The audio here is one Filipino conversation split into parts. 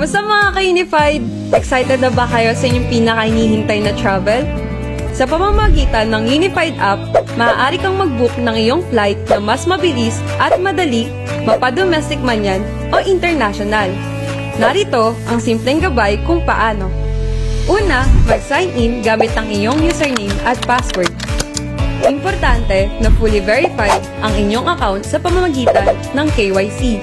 Kamusta mga ka-Unified? Excited na ba kayo sa inyong pinaka-hinihintay na travel? Sa pamamagitan ng Unified app, maaari kang mag-book ng iyong flight na mas mabilis at madali, mapa-domestic man yan o international. Narito ang simpleng gabay kung paano. Una, mag-sign in gamit ang iyong username at password. Importante na fully verified ang inyong account sa pamamagitan ng KYC.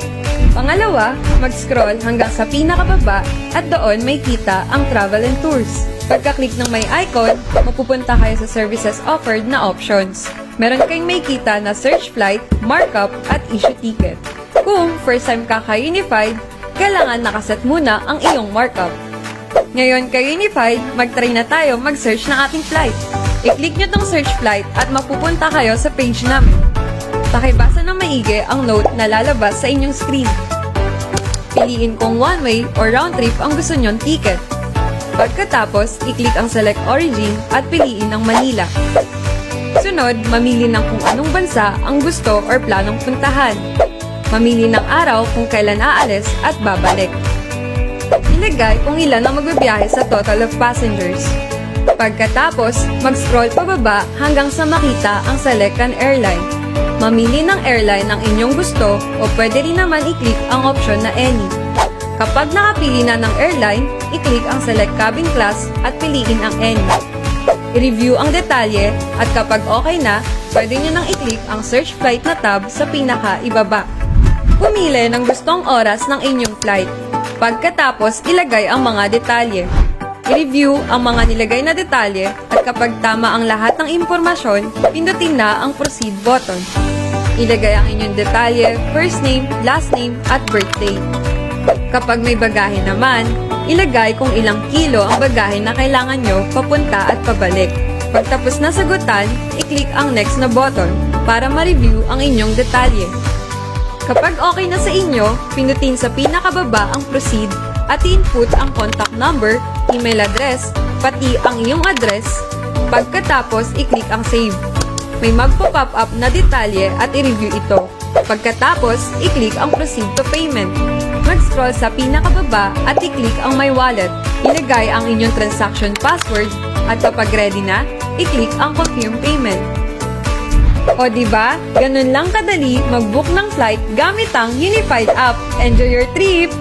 Pangalawa, mag-scroll hanggang sa pinakababa at doon may kita ang travel and tours. Pagka-click ng may icon, mapupunta kayo sa services offered na options. Meron kayong may kita na search flight, markup, at issue ticket. Kung first time ka ka-Unified, kailangan nakaset muna ang iyong markup. Ngayon ka-Unified, mag-try na tayo mag-search ng ating flight. I-click nyo tong search flight at mapupunta kayo sa page namin. Pakibasa ng maigi ang note na lalabas sa inyong screen. Piliin kung one-way or round-trip ang gusto nyong ticket. Pagkatapos, i-click ang Select Origin at piliin ang Manila. Sunod, mamili ng kung anong bansa ang gusto or planong puntahan. Mamili ng araw kung kailan aalis at babalik. Ilagay kung ilan ang magbibiyahe sa total of passengers. Pagkatapos, mag-scroll pababa hanggang sa makita ang Select an Airline. Mamili ng airline ng inyong gusto o pwede rin naman i-click ang option na Any. Kapag nakapili na ng airline, i-click ang Select Cabin Class at piliin ang Any. I-review ang detalye at kapag okay na, pwede nyo nang i-click ang Search Flight na tab sa pinaka-ibaba. Pumili ng gustong oras ng inyong flight. Pagkatapos, ilagay ang mga detalye. I-review ang mga nilagay na detalye at kapag tama ang lahat ng impormasyon, pindutin na ang Proceed button. Ilagay ang inyong detalye, first name, last name, at birthday. Kapag may bagahe naman, ilagay kung ilang kilo ang bagahe na kailangan nyo papunta at pabalik. Pagtapos na sagutan, i-click ang Next na button para ma-review ang inyong detalye. Kapag okay na sa inyo, pindutin sa pinakababa ang Proceed at i-input ang contact number, email address, pati ang iyong address. Pagkatapos, i-click ang Save. May magpo-pop up na detalye at i-review ito. Pagkatapos, i-click ang Proceed to Payment. Mag-scroll sa pinakababa at i-click ang My Wallet. Ilagay ang inyong transaction password at kapag ready na, i-click ang Confirm Payment. O diba, ganun lang kadali mag-book ng flight gamit ang Unified app. Enjoy your trip!